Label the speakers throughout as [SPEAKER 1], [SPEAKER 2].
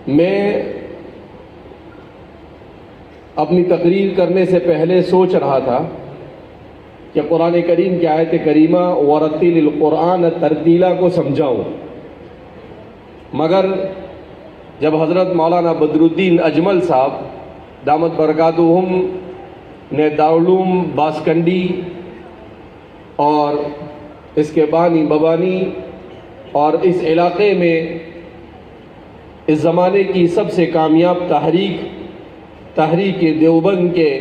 [SPEAKER 1] میں اپنی تقریر کرنے سے پہلے سوچ رہا تھا کہ قرآن کریم کی آیت کریمہ ورتل القرآن ترتیلا کو سمجھاؤں، مگر جب حضرت مولانا بدر الدین اجمل صاحب دامت برکاتہم نے دارالعلوم باسکنڈی اور اس کے بانی ببانی اور اس علاقے میں اس زمانے کی سب سے کامیاب تحریک دیوبند کے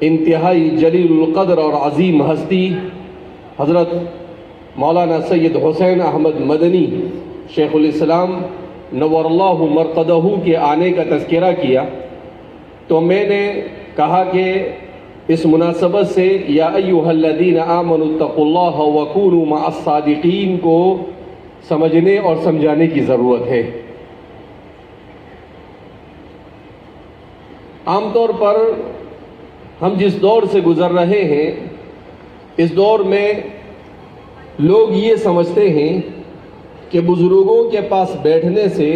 [SPEAKER 1] انتہائی جلیل القدر اور عظیم ہستی حضرت مولانا سید حسین احمد مدنی شیخ الاسلام نور اللہ مرقدہ کے آنے کا تذکرہ کیا، تو میں نے کہا کہ اس مناسبت سے یا ایھا الذین آمنوا اتقوا اللہ وکونوا مع الصادقین کو سمجھنے اور سمجھانے کی ضرورت ہے۔ عام طور پر ہم جس دور سے گزر رہے ہیں، اس دور میں لوگ یہ سمجھتے ہیں کہ بزرگوں کے پاس بیٹھنے سے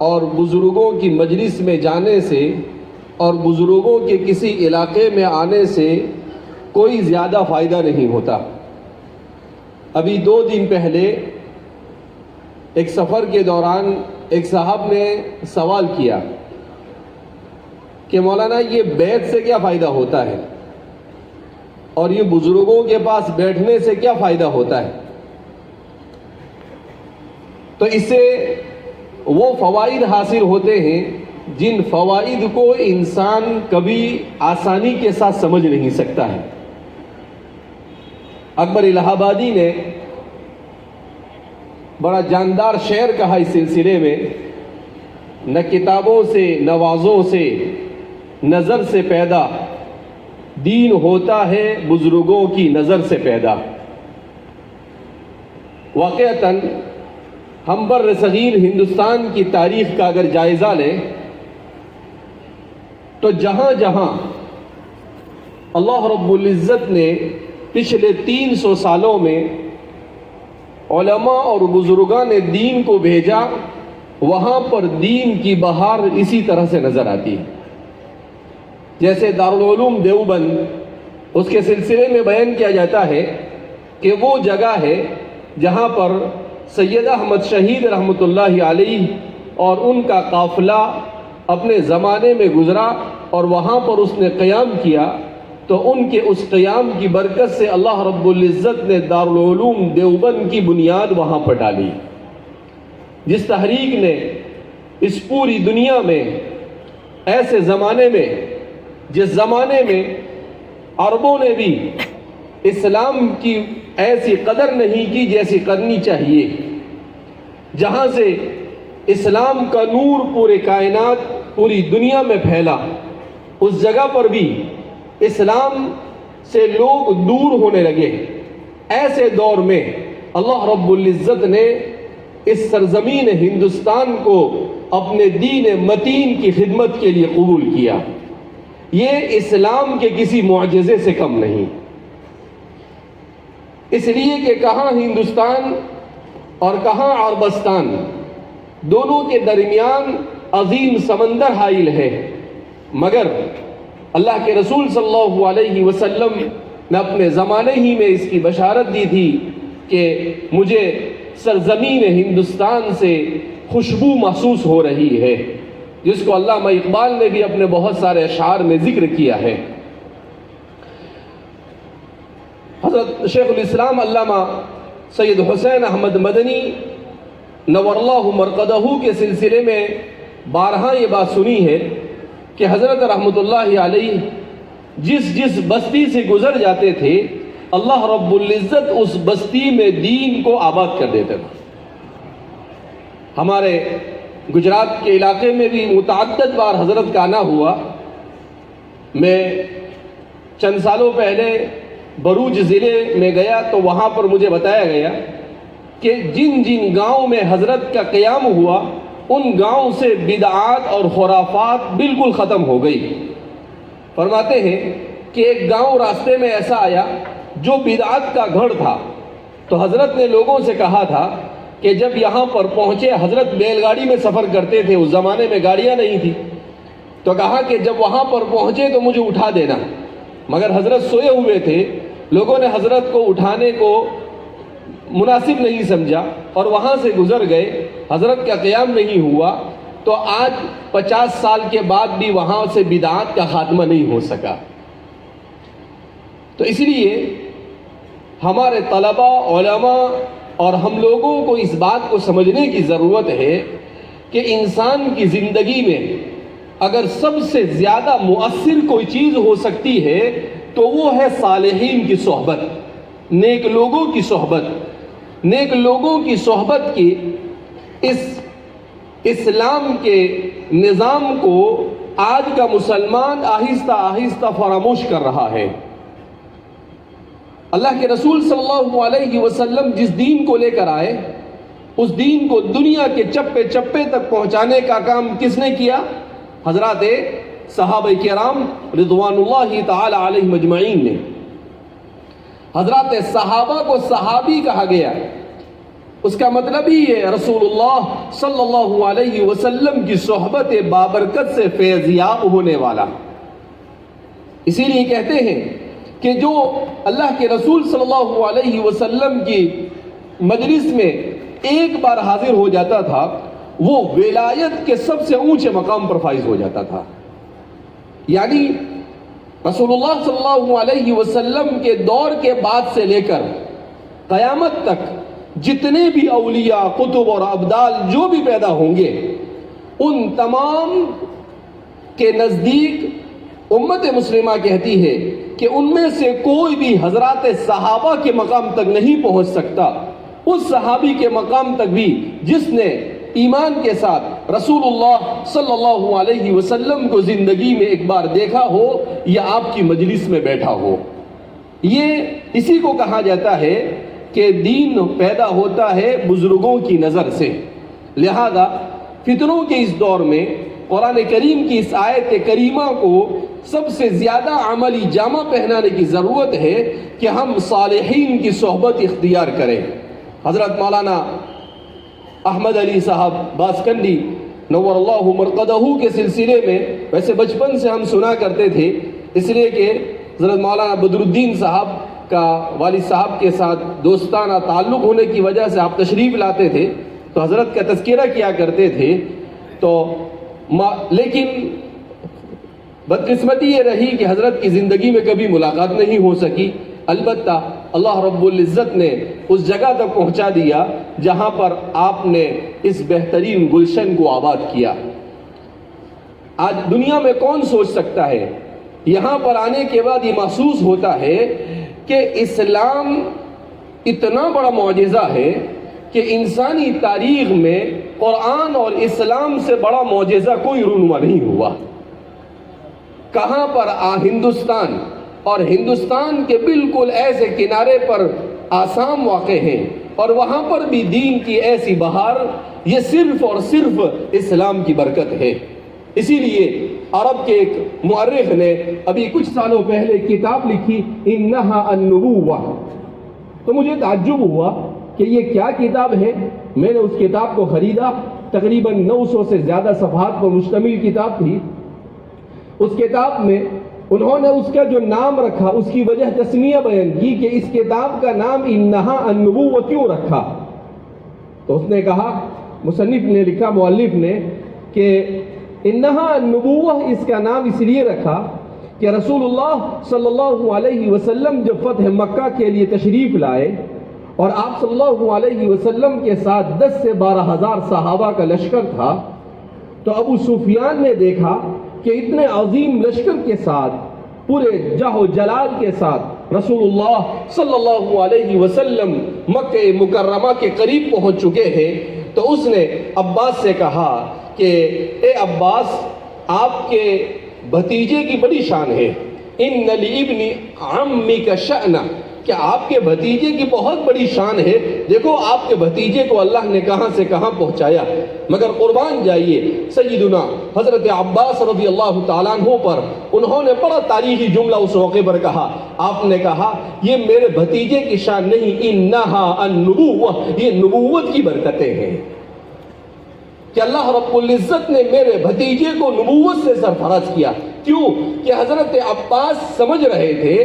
[SPEAKER 1] اور بزرگوں کی مجلس میں جانے سے اور بزرگوں کے کسی علاقے میں آنے سے کوئی زیادہ فائدہ نہیں ہوتا۔ ابھی 2 دن پہلے ایک سفر کے دوران ایک صاحب نے سوال کیا کہ مولانا یہ بیعت سے کیا فائدہ ہوتا ہے اور یہ بزرگوں کے پاس بیٹھنے سے کیا فائدہ ہوتا ہے؟ تو اس سے وہ فوائد حاصل ہوتے ہیں جن فوائد کو انسان کبھی آسانی کے ساتھ سمجھ نہیں سکتا ہے۔ اکبر الہ آبادی نے بڑا جاندار شعر کہا اس سلسلے میں، نہ کتابوں سے نہ وعظوں سے نظر سے پیدا، دین ہوتا ہے بزرگوں کی نظر سے پیدا۔ واقعتاً ہم بر صغیر ہندوستان کی تاریخ کا اگر جائزہ لیں تو جہاں جہاں اللہ رب العزت نے پچھلے 300 سالوں میں علماء اور بزرگان دین کو بھیجا، وہاں پر دین کی بہار اسی طرح سے نظر آتی ہے۔ جیسے دارالعلوم دیوبند، اس کے سلسلے میں بیان کیا جاتا ہے کہ وہ جگہ ہے جہاں پر سید احمد شہید رحمۃ اللہ علیہ اور ان کا قافلہ اپنے زمانے میں گزرا اور وہاں پر اس نے قیام کیا، تو ان کے اس قیام کی برکت سے اللہ رب العزت نے دارالعلوم دیوبند کی بنیاد وہاں پر ڈالی۔ جس تحریک نے اس پوری دنیا میں ایسے زمانے میں، جس زمانے میں عربوں نے بھی اسلام کی ایسی قدر نہیں کی جیسی کرنی چاہیے، جہاں سے اسلام کا نور پورے کائنات پوری دنیا میں پھیلا، اس جگہ پر بھی اسلام سے لوگ دور ہونے لگے۔ ایسے دور میں اللہ رب العزت نے اس سرزمین ہندوستان کو اپنے دین متین کی خدمت کے لیے قبول کیا۔ یہ اسلام کے کسی معجزے سے کم نہیں، اس لیے کہ کہاں ہندوستان اور کہاں عربستان، دونوں کے درمیان عظیم سمندر حائل ہے، مگر اللہ کے رسول صلی اللہ علیہ وسلم نے اپنے زمانے ہی میں اس کی بشارت دی تھی کہ مجھے سرزمین ہندوستان سے خوشبو محسوس ہو رہی ہے، جس کو علامہ اقبال نے بھی اپنے بہت سارے اشعار میں ذکر کیا ہے۔ حضرت شیخ الاسلام علامہ سید حسین احمد مدنی نور اللہ مرقدہ کے سلسلے میں بارہا یہ بات سنی ہے کہ حضرت رحمۃ اللہ علیہ جس بستی سے گزر جاتے تھے، اللہ رب العزت اس بستی میں دین کو آباد کر دیتا تھا۔ ہمارے گجرات کے علاقے میں بھی متعدد بار حضرت کا آنا ہوا۔ میں چند سالوں پہلے بروج ضلع میں گیا تو وہاں پر مجھے بتایا گیا کہ جن جن گاؤں میں حضرت کا قیام ہوا، ان گاؤں سے بدعات اور خرافات بالکل ختم ہو گئی۔ فرماتے ہیں کہ ایک گاؤں راستے میں ایسا آیا جو بدعات کا گڑھ تھا، تو حضرت نے لوگوں سے کہا تھا کہ جب یہاں پر پہنچے، حضرت بیل گاڑی میں سفر کرتے تھے، اس زمانے میں گاڑیاں نہیں تھی، تو کہا کہ جب وہاں پر پہنچے تو مجھے اٹھا دینا، مگر حضرت سوئے ہوئے تھے، لوگوں نے حضرت کو اٹھانے کو مناسب نہیں سمجھا اور وہاں سے گزر گئے، حضرت کا قیام نہیں ہوا، تو آج 50 سال کے بعد بھی وہاں سے بدعات کا خاتمہ نہیں ہو سکا۔ تو اس لیے ہمارے طلباء، علماء اور ہم لوگوں کو اس بات کو سمجھنے کی ضرورت ہے کہ انسان کی زندگی میں اگر سب سے زیادہ مؤثر کوئی چیز ہو سکتی ہے تو وہ ہے صالحین کی صحبت، نیک لوگوں کی صحبت۔ نیک لوگوں کی صحبت کی اس اسلام کے نظام کو آج کا مسلمان آہستہ آہستہ فراموش کر رہا ہے۔ اللہ کے رسول صلی اللہ علیہ وسلم جس دین کو لے کر آئے، اس دین کو دنیا کے چپے چپے تک پہنچانے کا کام کس نے کیا؟ حضرات صحابہ کرام رضوان اللہ تعالی علیہم اجمعین نے۔ حضرات صحابہ کو صحابی کہا گیا، اس کا مطلب ہی ہے رسول اللہ صلی اللہ علیہ وسلم کی صحبت بابرکت سے فیضیاب ہونے والا۔ اسی لیے کہتے ہیں کہ جو اللہ کے رسول صلی اللہ علیہ وسلم کی مجلس میں ایک بار حاضر ہو جاتا تھا، وہ ولایت کے سب سے اونچے مقام پر فائز ہو جاتا تھا۔ یعنی رسول اللہ صلی اللہ علیہ وسلم کے دور کے بعد سے لے کر قیامت تک جتنے بھی اولیاء، قطب اور ابدال جو بھی پیدا ہوں گے، ان تمام کے نزدیک امت مسلمہ کہتی ہے کہ ان میں سے کوئی بھی حضرات صحابہ کے مقام تک نہیں پہنچ سکتا، اس صحابی کے مقام تک بھی جس نے ایمان کے ساتھ رسول اللہ صلی اللہ علیہ وسلم کو زندگی میں ایک بار دیکھا ہو یا آپ کی مجلس میں بیٹھا ہو۔ یہ اسی کو کہا جاتا ہے کہ دین پیدا ہوتا ہے بزرگوں کی نظر سے۔ لہذا فتنوں کے اس دور میں قرآن کریم کی اس آیت کریمہ کو سب سے زیادہ عملی جامہ پہنانے کی ضرورت ہے کہ ہم صالحین کی صحبت اختیار کریں۔ حضرت مولانا احمد علی صاحب باسکنڈی نور اللہ مرقدہ کے سلسلے میں ویسے بچپن سے ہم سنا کرتے تھے، اس لیے کہ حضرت مولانا بدر الدین صاحب کا والد صاحب کے ساتھ دوستانہ تعلق ہونے کی وجہ سے آپ تشریف لاتے تھے تو حضرت کا تذکرہ کیا کرتے تھے، تو لیکن بدقسمتی یہ رہی کہ حضرت کی زندگی میں کبھی ملاقات نہیں ہو سکی۔ البتہ اللہ رب العزت نے اس جگہ تک پہنچا دیا جہاں پر آپ نے اس بہترین گلشن کو آباد کیا۔ آج دنیا میں کون سوچ سکتا ہے، یہاں پر آنے کے بعد یہ محسوس ہوتا ہے کہ اسلام اتنا بڑا معجزہ ہے کہ انسانی تاریخ میں قرآن اور اسلام سے بڑا معجزہ کوئی رونما نہیں ہوا۔ کہاں پر ہندوستان اور ہندوستان کے بالکل ایسے کنارے پر آسام واقع ہیں اور وہاں پر بھی دین کی ایسی بہار، یہ صرف اور صرف اسلام کی برکت ہے۔ اسی لیے عرب کے ایک مورخ نے ابھی کچھ سالوں پہلے کتاب لکھی انہا النبوہ، تو مجھے تعجب ہوا کہ یہ کیا کتاب ہے۔ میں نے اس کتاب کو خریدا، تقریباً 900 سے زیادہ صفحات پر مشتمل کتاب تھی۔ اس کتاب میں انہوں نے اس کا جو نام رکھا، اس کی وجہ تسمیہ بیان کی کہ اس کتاب کا نام انہا النبوہ کیوں رکھا۔ تو اس نے کہا، مصنف نے لکھا، مؤلف نے، کہ انہا النبوہ اس کا نام اس لیے رکھا کہ رسول اللہ صلی اللہ علیہ وسلم جب فتح مکہ کے لیے تشریف لائے اور آپ صلی اللہ علیہ وسلم کے ساتھ 10 سے 12 ہزار صحابہ کا لشکر تھا، تو ابو سفیان نے دیکھا کہ اتنے عظیم لشکر کے ساتھ، پورے جاہ و جلال کے ساتھ رسول اللہ صلی اللہ علیہ وسلم مکہ مکرمہ کے قریب پہنچ چکے ہیں، تو اس نے عباس سے کہا کہ اے عباس، آپ کے بھتیجے کی بڑی شان ہے، ان لابن عمک شأنا، کہ آپ کے بھتیجے کی بہت بڑی شان ہے، دیکھو آپ کے بھتیجے کو اللہ نے کہاں سے کہاں پہنچایا، مگر قربان جائیے سیدنا حضرت عباس رضی اللہ تعالیٰ عنہ پر انہوں نے بڑا تاریخی جملہ اس موقع پر کہا، آپ نے کہا یہ میرے بھتیجے کی شان نہیں، انہا النبوہ، یہ نبوت کی برکتیں ہیں کہ اللہ رب العزت نے میرے بھتیجے کو نبوت سے سرفراز کیا۔ کیوں کہ حضرت عباس سمجھ رہے تھے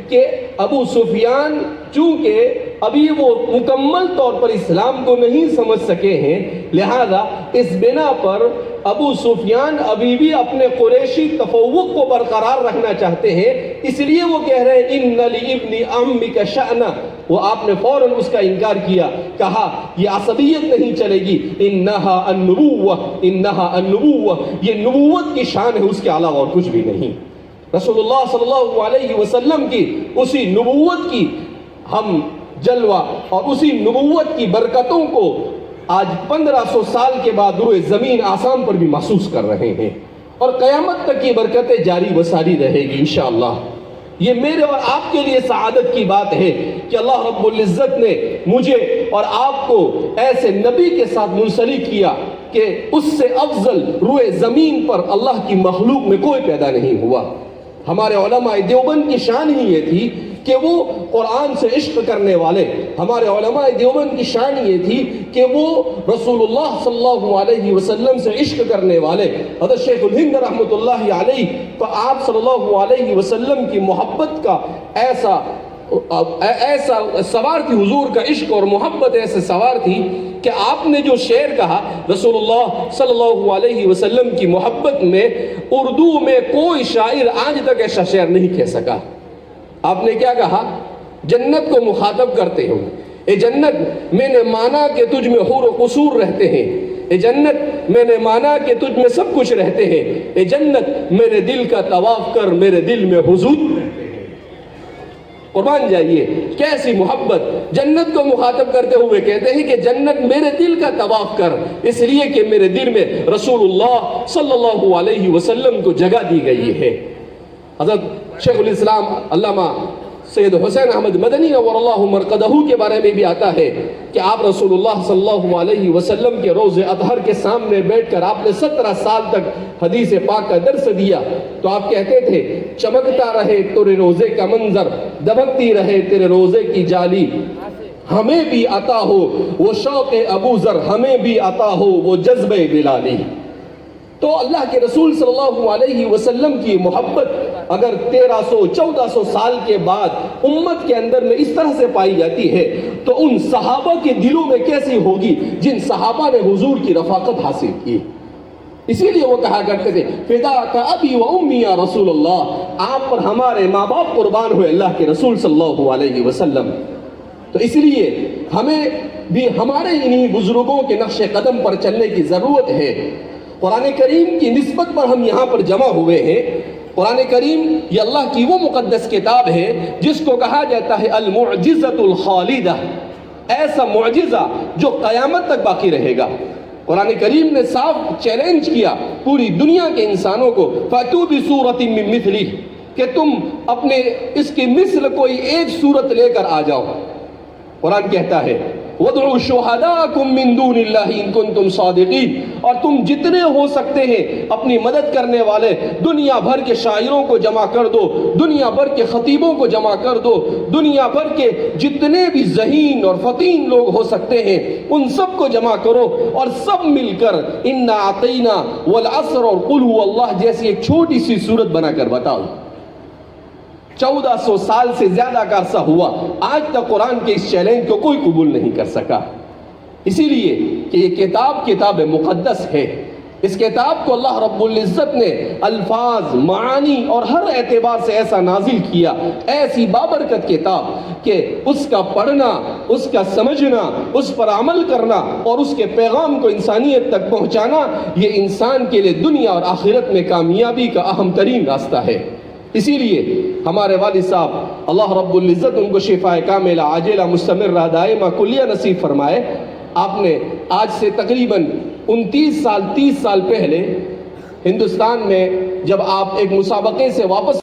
[SPEAKER 1] کہ ابو سفیان چونکہ ابھی وہ مکمل طور پر اسلام کو نہیں سمجھ سکے ہیں، لہذا اس بنا پر ابو سفیان ابھی بھی اپنے قریشی تفوق کو برقرار رکھنا چاہتے ہیں، اس لیے وہ کہہ رہے ہیں ان لابن عمک شأنا، وہ آپ نے فوراً اس کا انکار کیا، کہا یہ عصبیت نہیں چلے گی، انہا النبوہ، انہا النبوہ، یہ نبوت کی شان ہے، اس کے علاوہ اور کچھ بھی نہیں۔ رسول اللہ صلی اللہ علیہ وسلم کی اسی نبوت کی ہم جلوہ اور اسی نبوت کی برکتوں کو آج 1500 سال کے بعد روئے زمین آسام پر بھی محسوس کر رہے ہیں، اور قیامت تک کی برکتیں جاری و ساری رہے گی انشاءاللہ۔ یہ میرے اور آپ کے لیے سعادت کی بات ہے کہ اللہ رب العزت نے مجھے اور آپ کو ایسے نبی کے ساتھ منسلک کیا کہ اس سے افضل روئے زمین پر اللہ کی مخلوق میں کوئی پیدا نہیں ہوا۔ ہمارے علماء دیوبند کی شان ہی یہ تھی کہ وہ قرآن سے عشق کرنے والے، ہمارے علماء دیوبند کی شان یہ تھی کہ وہ رسول اللہ صلی اللہ علیہ وسلم سے عشق کرنے والے۔ حضرت شیخ الہند رحمۃ اللہ علیہ تو آپ صلی اللہ علیہ وسلم کی محبت کا ایسا سوار تھی، حضور کا عشق اور محبت ایسے سوار تھی کہ آپ نے جو شعر کہا رسول اللہ صلی اللہ علیہ وسلم کی محبت میں، اردو میں کوئی شاعر آج تک ایسا شعر نہیں کہہ سکا۔ آپ نے کیا کہا؟ جنت کو مخاطب کرتے ہو، اے جنت میں نے مانا کہ تجھ میں حور و قصور رہتے ہیں، اے جنت میں نے مانا کہ تجھ میں سب کچھ رہتے ہیں، اے جنت میرے دل کا طواف کر، میرے دل میں حضور رہتے ہیں۔ قربان جائیے کیسی محبت، جنت کو مخاطب کرتے ہوئے کہتے ہیں کہ جنت میرے دل کا طواف کر، اس لیے کہ میرے دل میں رسول اللہ صلی اللہ علیہ وسلم کو جگہ دی گئی ہے۔ حضرت شیخ الاسلام علامہ سید حسین احمد مدنی نور اللہ مرقدہ کے بارے میں بھی آتا ہے کہ آپ رسول اللہ صلی اللہ علیہ وسلم کے روضہ اطہر کے سامنے بیٹھ کر آپ نے 17 سال تک حدیث پاک کا درس دیا، تو آپ کہتے تھے چمکتا رہے تیرے روزے کا منظر، دبکتی رہے تیرے روزے کی جالی، ہمیں بھی عطا ہو وہ شوق ابو ذر، ہمیں بھی عطا ہو وہ جذبہ بلالی۔ تو اللہ کے رسول صلی اللہ علیہ وسلم کی محبت اگر 1300-1400 سال کے بعد امت کے اندر میں اس طرح سے پائی جاتی ہے تو ان صحابہ کے دلوں میں کیسی ہوگی جن صحابہ نے حضور کی رفاقت حاصل کی۔ اسی لیے وہ کہا کرتے تھے فداک ابی و امی یا رسول اللہ، آپ پر ہمارے ماں باپ قربان ہوئے اللہ کے رسول صلی اللہ علیہ وسلم۔ تو اس لیے ہمیں بھی ہمارے انہی بزرگوں کے نقش قدم پر چلنے کی ضرورت ہے۔ قرآن کریم کی نسبت پر ہم یہاں پر جمع ہوئے ہیں۔ قرآن کریم یہ اللہ کی وہ مقدس کتاب ہے جس کو کہا جاتا ہے المعجزۃ الخالدہ، ایسا معجزہ جو قیامت تک باقی رہے گا۔ قرآن کریم نے صاف چیلنج کیا پوری دنیا کے انسانوں کو، فَأْتُوا بِسُورَةٍ مِّن مِّثْلِهِ، کہ تم اپنے اس کی مثل کوئی ایک صورت لے کر آ جاؤ۔ قرآن کہتا ہے وَادْعُوا شُهَدَاءَكُم مِّن دُونِ اللَّهِ إِن كُنتُمْ صَادِقِينَ، اور تم جتنے ہو سکتے ہیں اپنی مدد کرنے والے دنیا بھر کے شاعروں کو جمع کر دو، دنیا بھر کے خطیبوں کو جمع کر دو، دنیا بھر کے جتنے بھی ذہین اور فطین لوگ ہو سکتے ہیں ان سب کو جمع کرو، اور سب مل کر اِنَّا أَعْطَيْنَا وَالْعَصْرَ اور قُلْ هُوَ اللَّهُ جیسی ایک چھوٹی سی سورت بنا کر بتاؤ۔ 1400 سال سے زیادہ کا عرصہ ہوا، آج تک قرآن کے اس چیلنج کو کوئی قبول نہیں کر سکا، اسی لیے کہ یہ کتاب مقدس ہے۔ اس کتاب کو اللہ رب العزت نے الفاظ، معانی اور ہر اعتبار سے ایسا نازل کیا، ایسی بابرکت کتاب کہ اس کا پڑھنا، اس کا سمجھنا، اس پر عمل کرنا اور اس کے پیغام کو انسانیت تک پہنچانا، یہ انسان کے لیے دنیا اور آخرت میں کامیابی کا اہم ترین راستہ ہے۔ اسی لیے ہمارے والد صاحب اللہ رب العزت ان کو شفاء کاملہ عاجلہ مستمرہ دائمہ کلیہ نصیب فرمائے، آپ نے آج سے تقریباً 30 سال پہلے ہندوستان میں جب آپ ایک مسابقے سے واپس